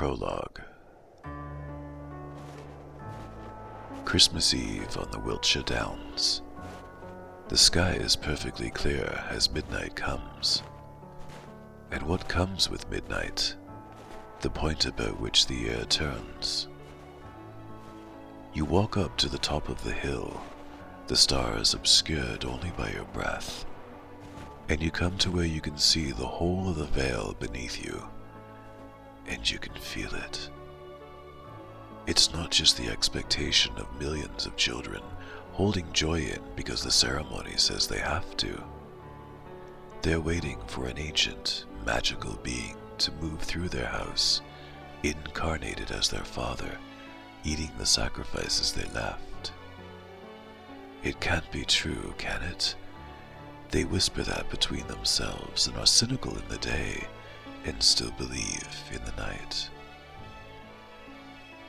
Prologue. Christmas Eve on the Wiltshire Downs. The sky is perfectly clear as midnight comes. And what comes with midnight? The point about which the year turns. You walk up to the top of the hill, the stars obscured only by your breath, and you come to where you can see the whole of the vale beneath you, and you can feel it. It's not just the expectation of millions of children holding joy in because the ceremony says they have to. They're waiting for an ancient, magical being to move through their house, incarnated as their father, eating the sacrifices they left. It can't be true, can it? They whisper that between themselves and are cynical in the day and still believe in the night.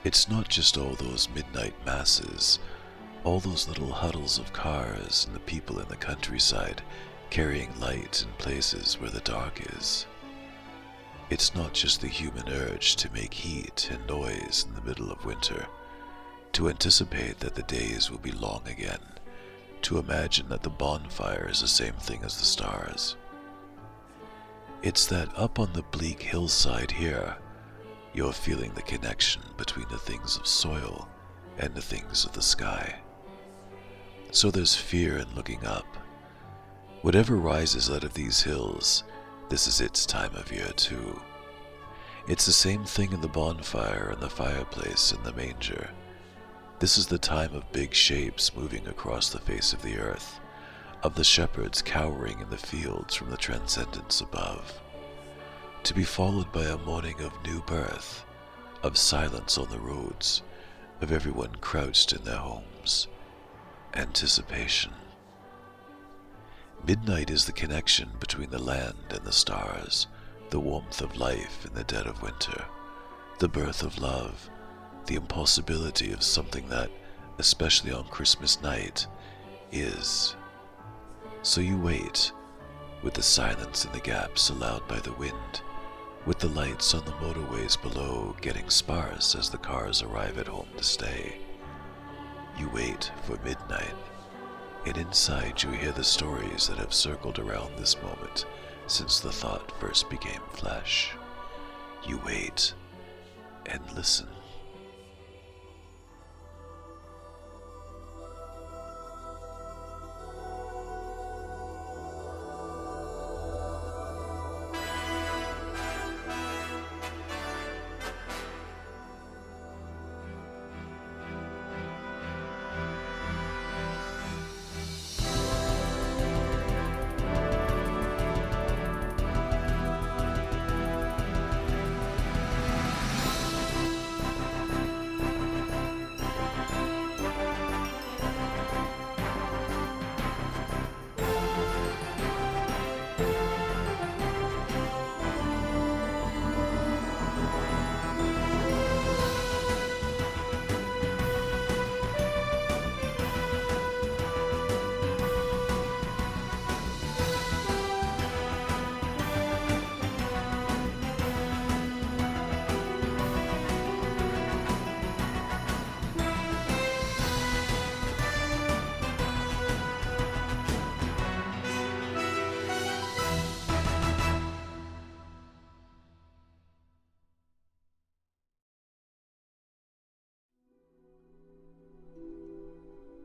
It's not just all those midnight masses, all those little huddles of cars and the people in the countryside carrying light in places where the dark is. It's not just the human urge to make heat and noise in the middle of winter, to anticipate that the days will be long again, to imagine that the bonfire is the same thing as the stars. It's that up on the bleak hillside here, you're feeling the connection between the things of soil and the things of the sky. So there's fear in looking up. Whatever rises out of these hills, this is its time of year too. It's the same thing in the bonfire and the fireplace and the manger. This is the time of big shapes moving across the face of the earth, of the shepherds cowering in the fields from the transcendence above, to be followed by a morning of new birth, of silence on the roads, of everyone crouched in their homes. Anticipation. Midnight is the connection between the land and the stars, the warmth of life in the dead of winter, the birth of love, the impossibility of something that, especially on Christmas night, is. So you wait, with the silence in the gaps allowed by the wind, with the lights on the motorways below getting sparse as the cars arrive at home to stay. You wait for midnight, and inside you hear the stories that have circled around this moment since the thought first became flesh. You wait and listen.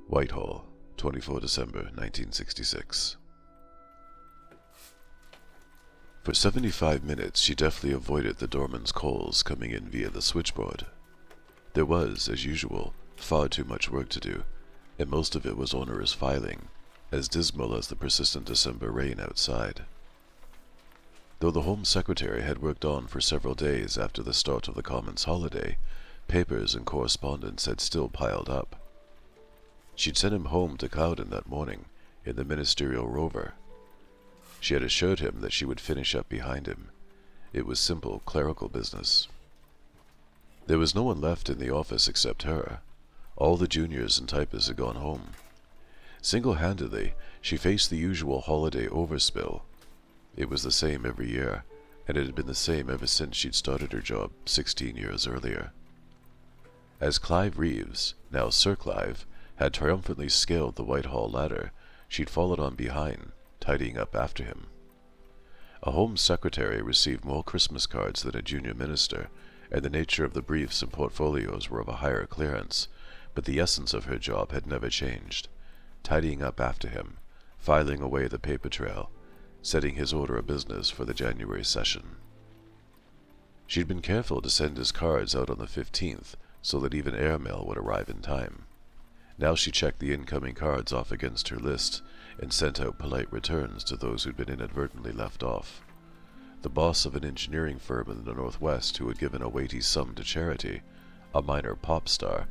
Whitehall, 24 December 1966. For 75 minutes she deftly avoided the doorman's calls coming in via the switchboard. There was, as usual, far too much work to do, and most of it was onerous filing, as dismal as the persistent December rain outside. Though the Home Secretary had worked on for several days after the start of the Commons holiday, papers and correspondence had still piled up. She'd sent him home to Cowden that morning in the ministerial rover. She had assured him that she would finish up behind him. It was simple clerical business. There was no one left in the office except her. All the juniors and typists had gone home. Single-handedly, she faced the usual holiday overspill. It was the same every year, and it had been the same ever since she'd started her job 16 years earlier. As Clive Reeves, now Sir Clive, had triumphantly scaled the Whitehall ladder, she'd followed on behind, tidying up after him. A Home Secretary received more Christmas cards than a junior minister, and the nature of the briefs and portfolios were of a higher clearance, but the essence of her job had never changed, tidying up after him, filing away the paper trail, setting his order of business for the January session. She'd been careful to send his cards out on the 15th, so that even airmail would arrive in time. Now she checked the incoming cards off against her list, and sent out polite returns to those who'd been inadvertently left off. The boss of an engineering firm in the Northwest who had given a weighty sum to charity, a minor pop star,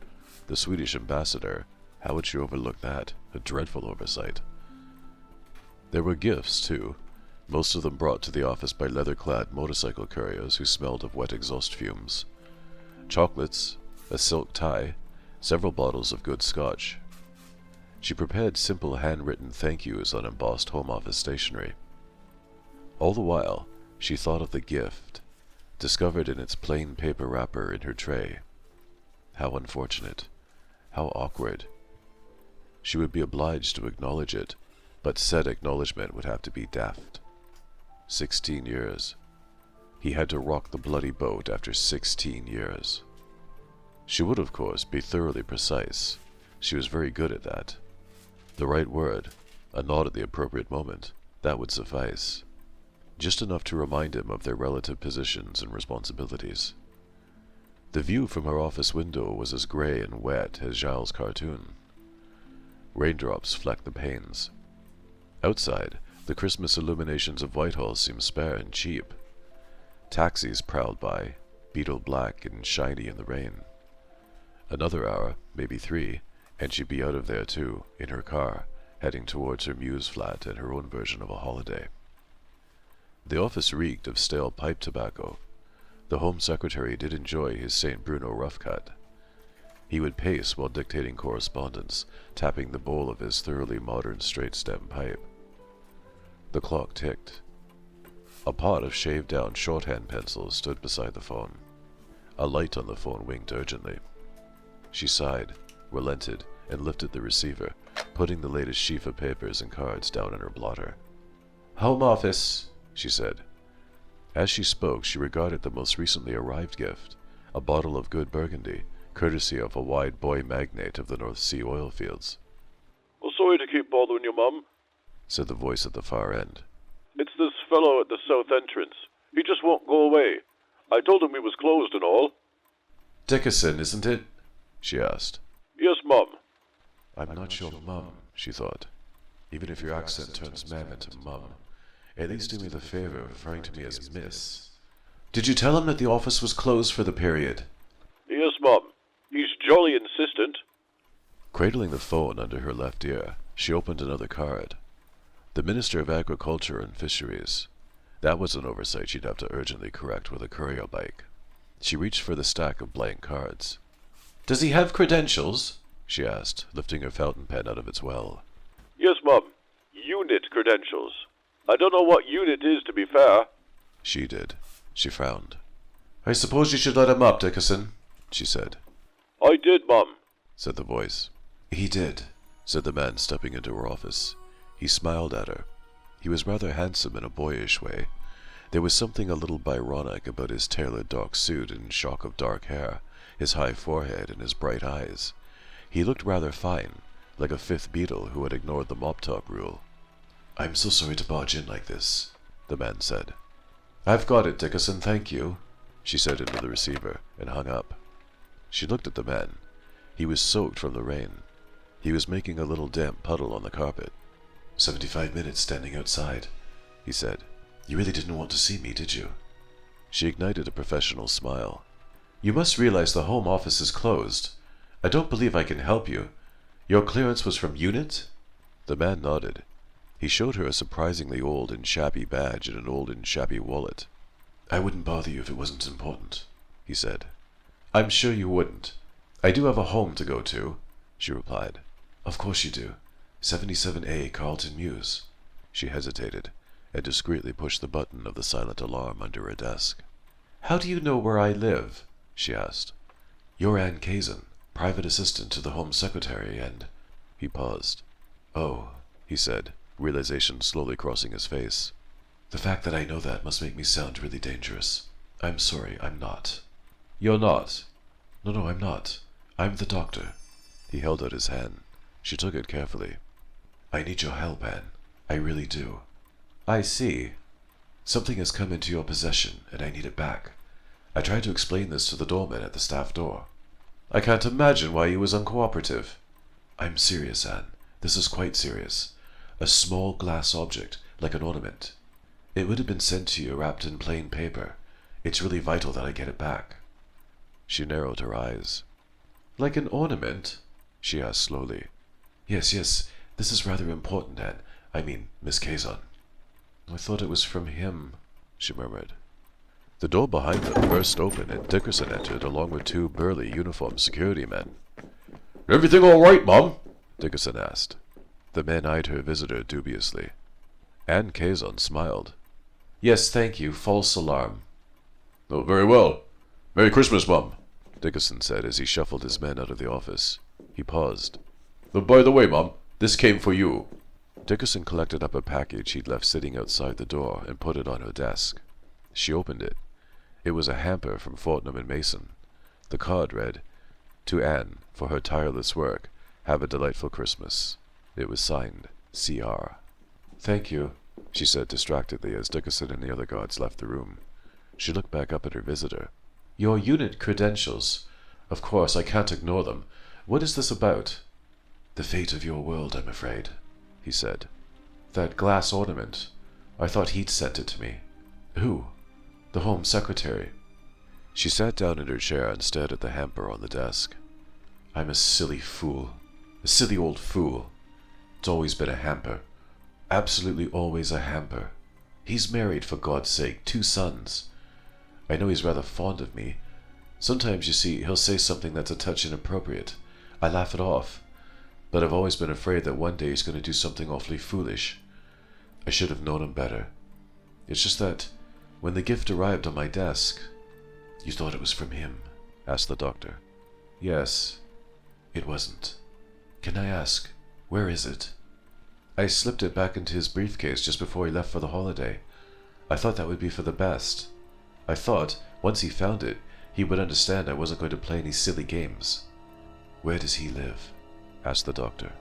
the Swedish ambassador, how would she overlook that? A dreadful oversight. There were gifts, too, most of them brought to the office by leather-clad motorcycle couriers who smelled of wet exhaust fumes. Chocolates, a silk tie, several bottles of good scotch. She prepared simple handwritten thank yous on embossed Home Office stationery. All the while, she thought of the gift, discovered in its plain paper wrapper in her tray. How unfortunate. How awkward. She would be obliged to acknowledge it, but said acknowledgement would have to be deft. 16 years. He had to rock the bloody boat after 16 years. She would, of course, be thoroughly precise. She was very good at that. The right word, a nod at the appropriate moment, that would suffice. Just enough to remind him of their relative positions and responsibilities. The view from her office window was as grey and wet as Giles' cartoon. Raindrops flecked the panes. Outside, the Christmas illuminations of Whitehall seemed spare and cheap. Taxis prowled by, beetle black and shiny in the rain. Another hour, maybe 3, and she'd be out of there too, in her car, heading towards her Mews flat and her own version of a holiday. The office reeked of stale pipe tobacco. The Home Secretary did enjoy his St. Bruno rough cut. He would pace while dictating correspondence, tapping the bowl of his thoroughly modern straight-stem pipe. The clock ticked. A pot of shaved-down shorthand pencils stood beside the phone. A light on the phone winked urgently. She sighed, relented, and lifted the receiver, putting the latest sheaf of papers and cards down in her blotter. "Home Office," she said. As she spoke, she regarded the most recently arrived gift, a bottle of good Burgundy, courtesy of a wide boy magnate of the North Sea oil fields. "Well, sorry to keep bothering you, Mum," said the voice at the far end. "It's this fellow at the south entrance. He just won't go away. I told him we was closed and all." "Dickerson, isn't it?" she asked. "Yes, Mum." I'm not your mum, she thought. Even if your accent turns ma'am into mum, at least do me the favor of referring to me as miss. Did you tell him that the office was closed for the period? "Yes, Mum. He's jolly insistent." Cradling the phone under her left ear, she opened another card. The Minister of Agriculture and Fisheries. That was an oversight she'd have to urgently correct with a courier bike. She reached for the stack of blank cards. "Does he have credentials?" she asked, lifting her fountain pen out of its well. "Yes, Mum. Unit credentials. I don't know what unit is, to be fair." She did. She frowned. "I suppose you should let him up, Dickerson," she said. "I did, Mum," said the voice. "He did," said the man, stepping into her office. He smiled at her. He was rather handsome in a boyish way. There was something a little Byronic about his tailored dark suit and shock of dark hair, his high forehead and his bright eyes. He looked rather fine, like a fifth Beatle who had ignored the mop-top rule. "I'm so sorry to barge in like this," the man said. "I've got it, Dickerson, thank you," she said into the receiver, and hung up. She looked at the man. He was soaked from the rain. He was making a little damp puddle on the carpet. 75 minutes standing outside," he said. "You really didn't want to see me, did you?" She ignited a professional smile. "You must realize the Home Office is closed. I don't believe I can help you. Your clearance was from Unit?" The man nodded. He showed her a surprisingly old and shabby badge and an old and shabby wallet. "I wouldn't bother you if it wasn't important," he said. "I'm sure you wouldn't. I do have a home to go to," she replied. "Of course you do. 77A Carlton Mews." She hesitated, and discreetly pushed the button of the silent alarm under her desk. "How do you know where I live?" she asked. "You're Anne Caisson, private assistant to the Home Secretary, and—" He paused. "Oh," he said, realization slowly crossing his face. "The fact that I know that must make me sound really dangerous. I'm sorry, I'm not." "You're not?" No, I'm not. I'm the doctor." He held out his hand. She took it carefully. "I need your help, Anne. I really do. "I see." Something has come into your possession, and I need it back. I tried to explain this to the doorman at the staff door." "I can't imagine why he was uncooperative." "I'm serious, Anne. This is quite serious. A small glass object, like an ornament. It would have been sent to you wrapped in plain paper. It's really vital that I get it back." She narrowed her eyes. "Like an ornament?" she asked slowly. Yes. This is rather important, Anne. I mean, Miss Caisson." "I thought it was from him," she murmured. The door behind them burst open and Dickerson entered along with two burly uniformed security men. Everything all right, Mum? Dickerson asked. The men eyed her visitor dubiously. Anne Caisson smiled. "Yes, thank you. False alarm." "Oh, very well. Merry Christmas, Mum," Dickerson said as he shuffled his men out of the office. He paused. By the way, Mum, this came for you." Dickerson collected up a package he'd left sitting outside the door and put it on her desk. She opened it. It was a hamper from Fortnum and Mason. The card read, "To Anne, for her tireless work, have a delightful Christmas." It was signed, C.R. "Thank you," she said distractedly as Dickerson and the other guards left the room. She looked back up at her visitor. "Your unit credentials. Of course, I can't ignore them. What is this about?" "The fate of your world, I'm afraid," he said. "That glass ornament. I thought he'd sent it to me." "Who?" "The Home Secretary." She sat down in her chair and stared at the hamper on the desk. "I'm a silly fool. A silly old fool. It's always been a hamper. Absolutely always a hamper. He's married, for God's sake, 2 sons. I know he's rather fond of me. Sometimes, you see, he'll say something that's a touch inappropriate. I laugh it off. But I've always been afraid that one day he's going to do something awfully foolish. I should have known him better. It's just that, when the gift arrived on my desk..." "You thought it was from him?" asked the doctor. "Yes. It wasn't. Can I ask, where is it?" "I slipped it back into his briefcase just before he left for the holiday. I thought that would be for the best. I thought, once he found it, he would understand I wasn't going to play any silly games." "Where does he live?" asked the doctor.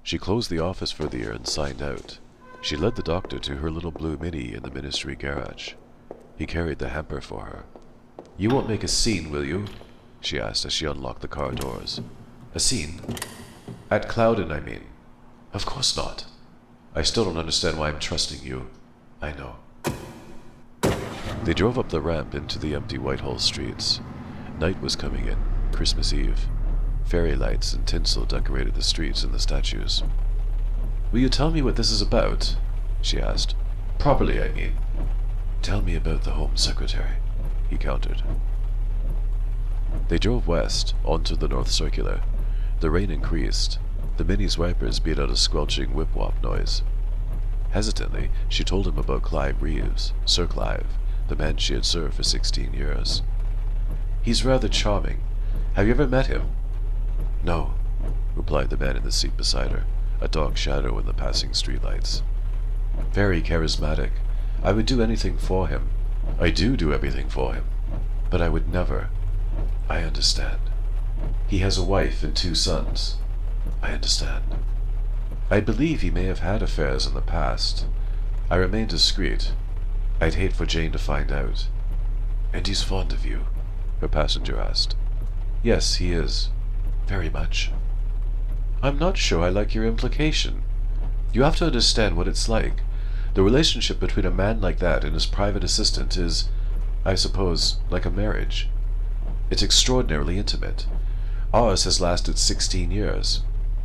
She closed the office for the year and signed out. She led the doctor to her little blue Mini in the ministry garage. He carried the hamper for her. "You won't make a scene, will you?" she asked as she unlocked the car doors. "A scene? At Cloudon, I mean." "Of course not. I still don't understand why I'm trusting you. I know." They drove up the ramp into the empty Whitehall streets. Night was coming in, Christmas Eve. Fairy lights and tinsel decorated the streets and the statues. "Will you tell me what this is about?" she asked. "Properly, I mean." "Tell me about the Home Secretary," he countered. They drove west, onto the North Circular. The rain increased. The Mini's wipers beat out a squelching whip-wop noise. Hesitantly, she told him about Clive Reeves, Sir Clive, the man she had served for 16 years. "He's rather charming. Have you ever met him?" "No," replied the man in the seat beside her, a dark shadow in the passing streetlights. "Very charismatic. I would do anything for him. I do everything for him. But I would never." "I understand." "He has a wife and 2 sons." "I understand." "I believe he may have had affairs in the past. I remain discreet. I'd hate for Jane to find out." "And he's fond of you?" her passenger asked. "Yes, he is. Very much." "I'm not sure I like your implication. You have to understand what it's like. The relationship between a man like that and his private assistant is, I suppose, like a marriage. It's extraordinarily intimate. Ours has lasted 16 years.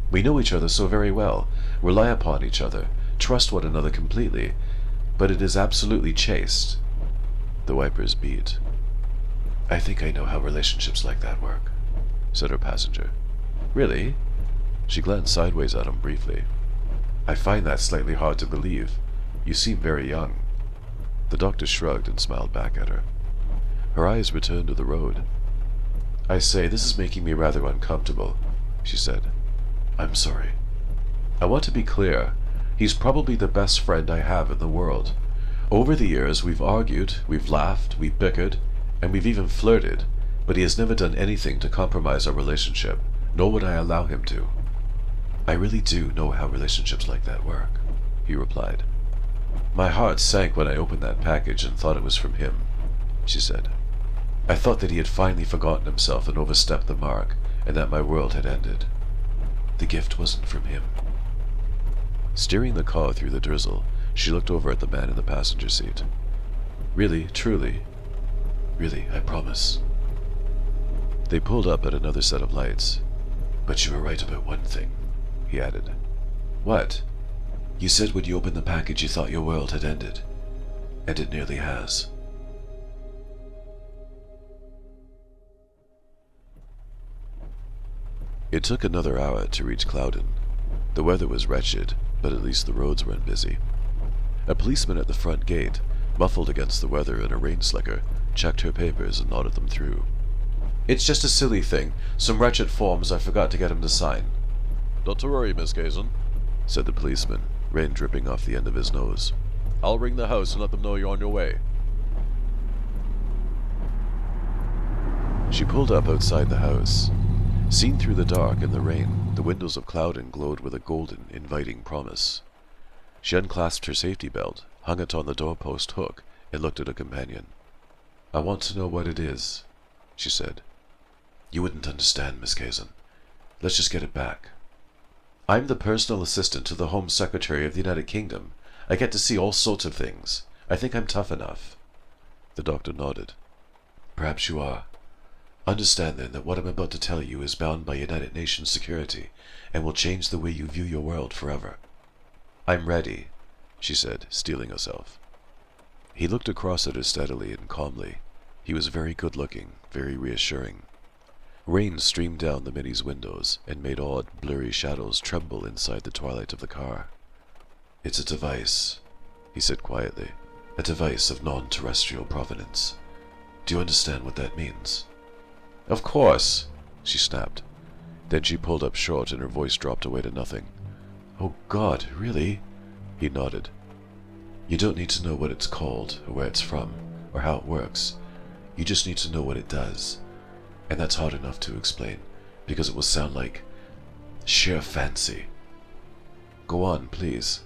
We know each other so very well, rely upon each other, trust one another completely, but it is absolutely chaste." The wipers beat. "I think I know how relationships like that work." said her passenger. Really? She glanced sideways at him briefly. I find that slightly hard to believe. You seem very young. The doctor shrugged and smiled back at her. Her eyes returned to the road. I say, this is making me rather uncomfortable, she said. I'm sorry. I want to be clear. He's probably the best friend I have in the world. Over the years, we've argued, we've laughed, we've bickered, and we've even flirted, but he has never done anything to compromise our relationship, nor would I allow him to. I really do know how relationships like that work, he replied. My heart sank when I opened that package and thought it was from him, she said. I thought that he had finally forgotten himself and overstepped the mark, and that my world had ended. The gift wasn't from him. Steering the car through the drizzle, she looked over at the man in the passenger seat. Really, truly, really, I promise. They pulled up at another set of lights. But you were right about one thing, he added. What? You said when you opened the package you thought your world had ended. And it nearly has. It took another hour to reach Cloudon. The weather was wretched, but at least the roads weren't busy. A policeman at the front gate, muffled against the weather in a rain slicker, checked her papers and nodded them through. It's just a silly thing. Some wretched forms I forgot to get him to sign. Not to worry, Miss Caisson, said the policeman, rain dripping off the end of his nose. I'll ring the house and let them know you're on your way. She pulled up outside the house. Seen through the dark and the rain, the windows of Cloudon glowed with a golden, inviting promise. She unclasped her safety belt, hung it on the doorpost hook, and looked at a companion. I want to know what it is, she said. You wouldn't understand, Miss Caisson. Let's just get it back. I'm the personal assistant to the Home Secretary of the United Kingdom. I get to see all sorts of things. I think I'm tough enough. The doctor nodded. Perhaps you are. Understand, then, that what I'm about to tell you is bound by United Nations security and will change the way you view your world forever. I'm ready, she said, steeling herself. He looked across at her steadily and calmly. He was very good-looking, very reassuring. Rain streamed down the Mini's windows and made odd, blurry shadows tremble inside the twilight of the car. It's a device, he said quietly. A device of non-terrestrial provenance. Do you understand what that means? Of course, she snapped. Then she pulled up short and her voice dropped away to nothing. Oh God, really? He nodded. You don't need to know what it's called, or where it's from, or how it works. You just need to know what it does. And that's hard enough to explain, because it will sound like sheer fancy. Go on, please.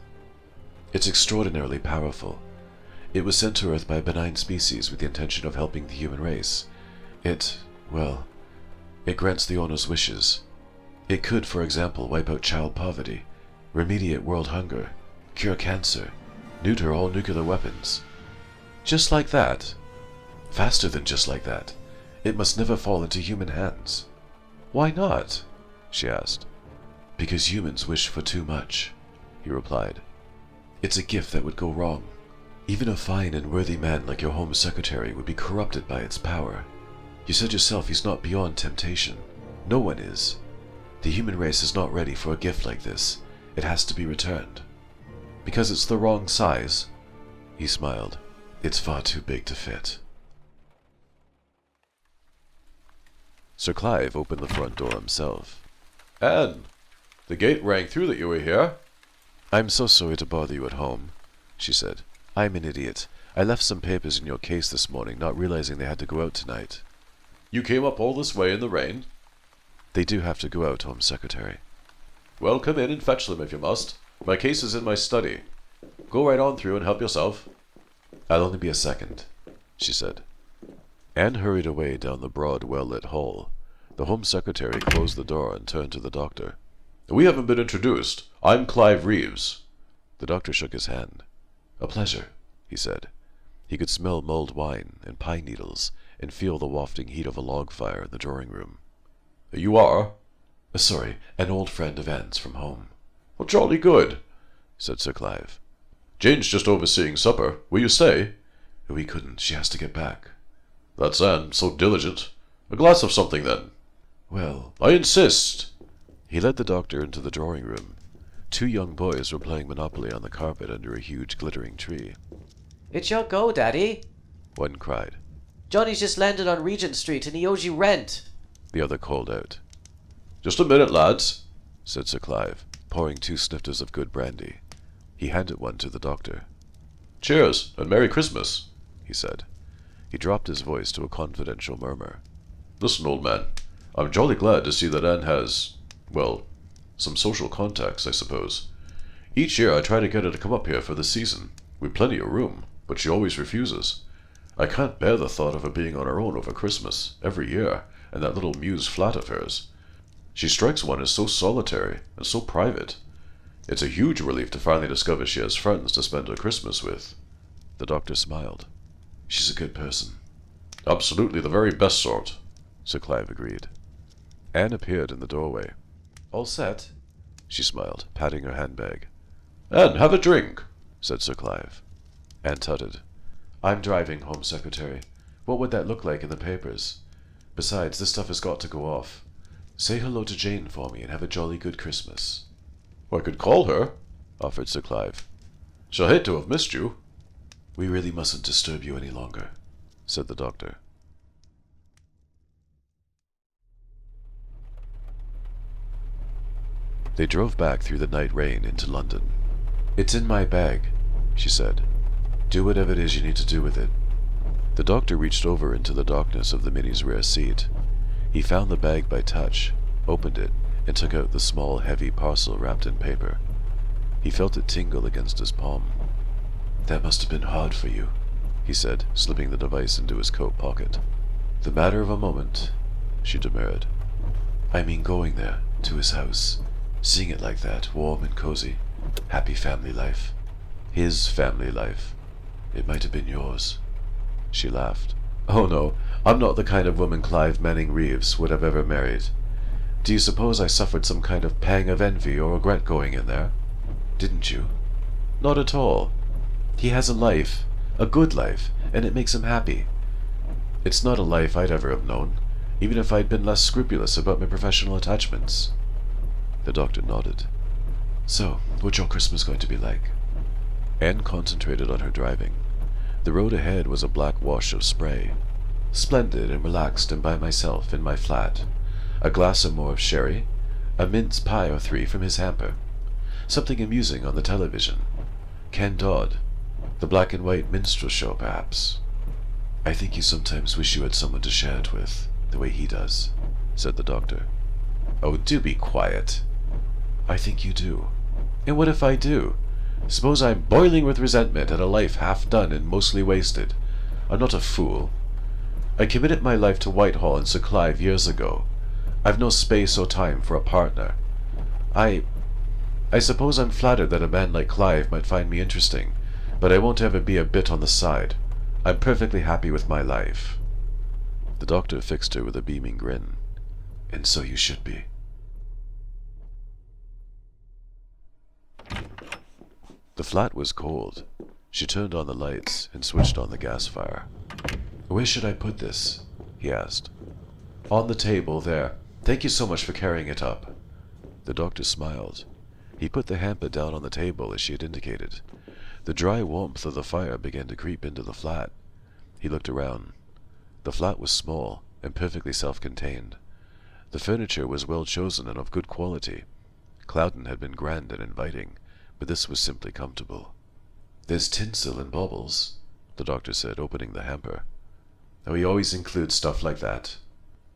It's extraordinarily powerful. It was sent to Earth by a benign species with the intention of helping the human race. It grants the owner's wishes. It could, for example, wipe out child poverty, remediate world hunger, cure cancer, neuter all nuclear weapons. Just like that. Faster than just like that. It must never fall into human hands. Why not? She asked. Because humans wish for too much, he replied. It's a gift that would go wrong. Even a fine and worthy man like your Home Secretary would be corrupted by its power. You said yourself he's not beyond temptation. No one is. The human race is not ready for a gift like this. It has to be returned. Because it's the wrong size. He smiled. It's far too big to fit. Sir Clive opened the front door himself. Anne, the gate rang through that you were here. I'm so sorry to bother you at home, she said. I'm an idiot. I left some papers in your case this morning, not realizing they had to go out tonight. You came up all this way in the rain? They do have to go out, Home Secretary. Well, come in and fetch them if you must. My case is in my study. Go right on through and help yourself. I'll only be a second, she said. Anne hurried away down the broad, well-lit hall. The Home Secretary closed the door and turned to the doctor. We haven't been introduced. I'm Clive Reeves. The doctor shook his hand. A pleasure, he said. He could smell mulled wine and pine needles and feel the wafting heat of a log fire in the drawing room. You are? Sorry, an old friend of Anne's from home. Well, jolly good, said Sir Clive. Jane's just overseeing supper. Will you stay? We couldn't. She has to get back. That's Anne, so diligent. A glass of something, then. Well, I insist. He led the doctor into the drawing room. 2 young boys were playing Monopoly on the carpet under a huge glittering tree. It's your go, Daddy. One cried. Johnny's just landed on Regent Street and he owes you rent. The other called out. Just a minute, lads, said Sir Clive, pouring 2 snifters of good brandy. He handed one to the doctor. Cheers, and Merry Christmas, he said. He dropped his voice to a confidential murmur. Listen, old man, I'm jolly glad to see that Anne has, well, some social contacts, I suppose. Each year I try to get her to come up here for the season. We've plenty of room, but she always refuses. I can't bear the thought of her being on her own over Christmas, every year, in that little Mews flat of hers. She strikes one as so solitary and so private. It's a huge relief to finally discover she has friends to spend her Christmas with. The doctor smiled. She's a good person. Absolutely the very best sort, Sir Clive agreed. Anne appeared in the doorway. All set? She smiled, patting her handbag. Anne, have a drink, said Sir Clive. Anne tutted. I'm driving, Home Secretary. What would that look like in the papers? Besides, this stuff has got to go off. Say hello to Jane for me and have a jolly good Christmas. I could call her, offered Sir Clive. She'll hate to have missed you. We really mustn't disturb you any longer, said the doctor. They drove back through the night rain into London. It's in my bag, she said. Do whatever it is you need to do with it. The doctor reached over into the darkness of the Mini's rear seat. He found the bag by touch, opened it, and took out the small, heavy parcel wrapped in paper. He felt it tingle against his palm. That must have been hard for you, he said, slipping the device into his coat pocket. The matter of a moment, she demurred. I mean going there, to his house, seeing it like that, warm and cozy. Happy family life. His family life. It might have been yours. She laughed. Oh no, I'm not the kind of woman Clive Manning Reeves would have ever married. Do you suppose I suffered some kind of pang of envy or regret going in there? Didn't you? Not at all. He has a life, a good life, and it makes him happy. It's not a life I'd ever have known, even if I'd been less scrupulous about my professional attachments. The doctor nodded. So, what's your Christmas going to be like? Anne concentrated on her driving. The road ahead was a black wash of spray. Splendid and relaxed and by myself in my flat. A glass or more of sherry, a mince pie or 3 from his hamper. Something amusing on the television. Ken Dodd. The black and white minstrel show, perhaps. I think you sometimes wish you had someone to share it with, the way he does, said the doctor. Oh, do be quiet. I think you do. And what if I do? Suppose I'm boiling with resentment at a life half done and mostly wasted. I'm not a fool. I committed my life to Whitehall and Sir Clive years ago. I've no space or time for a partner. I suppose I'm flattered that a man like Clive might find me interesting, but I won't ever be a bit on the side. I'm perfectly happy with my life. The doctor fixed her with a beaming grin. And so you should be. The flat was cold. She turned on the lights and switched on the gas fire. Where should I put this? He asked. On the table, there. Thank you so much for carrying it up. The doctor smiled. He put the hamper down on the table as she had indicated. The dry warmth of the fire began to creep into the flat. He looked around. The flat was small and perfectly self-contained. The furniture was well chosen and of good quality. Cloughton had been grand and inviting, but this was simply comfortable. There's tinsel and baubles, the doctor said, opening the hamper. Oh, he always includes stuff like that.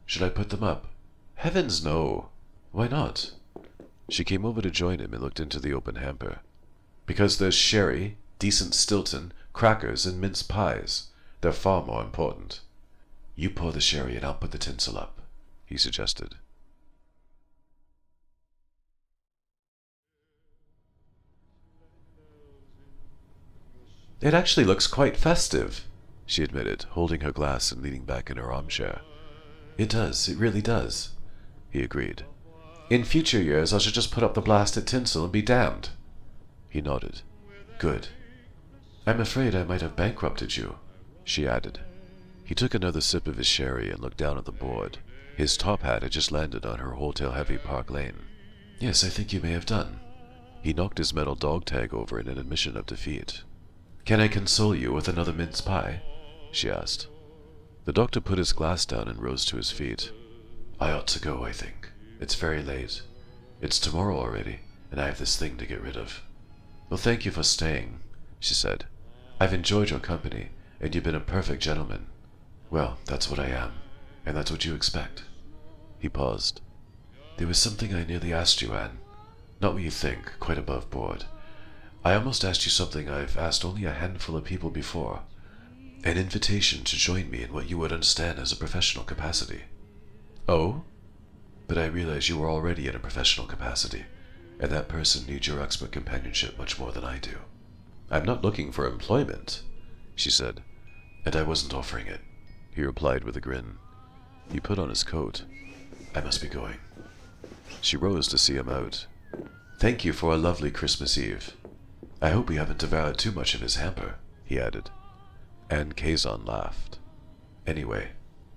Should I put them up? Heavens, no. Why not? She came over to join him and looked into the open hamper. Because there's sherry, decent Stilton, crackers, and mince pies. They're far more important. You pour the sherry and I'll put the tinsel up, he suggested. It actually looks quite festive, she admitted, holding her glass and leaning back in her armchair. It does, it really does, he agreed. In future years I shall just put up the blasted tinsel and be damned. He nodded. Good. I'm afraid I might have bankrupted you, she added. He took another sip of his sherry and looked down at the board, His top hat had just landed on her hotel-heavy Park Lane. Yes, I think you may have done. He knocked his metal dog tag over in an admission of defeat. Can I console you with another mince pie? She asked. The doctor put his glass down and rose to his feet. I ought to go, I think. It's very late. It's tomorrow already, and I have this thing to get rid of. Well, thank you for staying, she said. I've enjoyed your company, and you've been a perfect gentleman. Well, that's what I am, and that's what you expect. He paused. There was something I nearly asked you, Anne. Not what you think, quite above board. I almost asked you something I've asked only a handful of people before. An invitation to join me in what you would understand as a professional capacity. Oh? But I realize you are already in a professional capacity, and that person needs your expert companionship much more than I do. I'm not looking for employment, she said, and I wasn't offering it, he replied with a grin. He put on his coat. I must be going. She rose to see him out. Thank you for a lovely Christmas Eve. I hope we haven't devoured too much of his hamper, he added. Anne Caisson laughed. Anyway,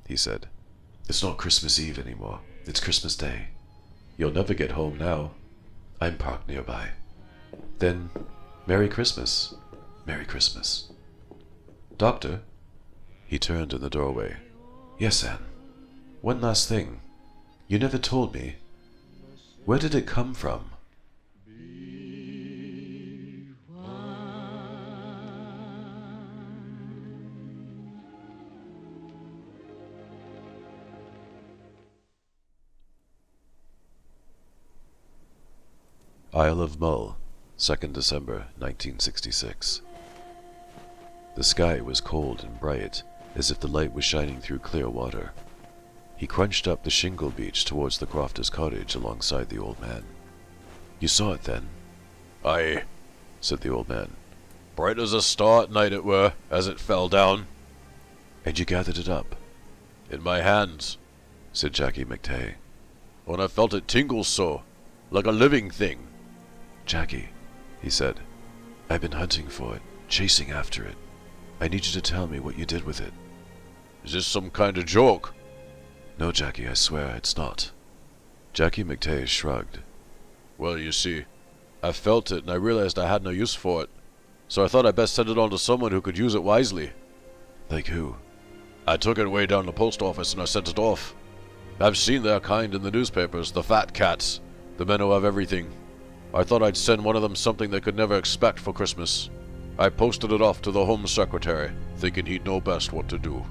he said, it's not Christmas Eve anymore. It's Christmas Day. You'll never get home now. I'm parked nearby. Then, Merry Christmas. Merry Christmas. Doctor? He turned in the doorway. Yes, Anne. One last thing. You never told me. Where did it come from? Isle of Mull, 2nd December 1966. The sky was cold and bright, as if the light was shining through clear water. He crunched up the shingle beach towards the crofter's cottage alongside the old man. You saw it then? Aye, said the old man. Bright as a star at night it were, as it fell down. And you gathered it up? In my hands, said Jackie McTay. When I felt it tingle so, like a living thing. Jackie, he said, I've been hunting for it, chasing after it. I need you to tell me what you did with it. Is this some kind of joke? No, Jackie, I swear it's not. Jackie McTay shrugged. Well, you see, I felt it and I realized I had no use for it, so I thought I'd best send it on to someone who could use it wisely. Like who? I took it way down to the post office and I sent it off. I've seen their kind in the newspapers, the fat cats, the men who have everything. I thought I'd send one of them something they could never expect for Christmas. I posted it off to the Home Secretary, thinking he'd know best what to do.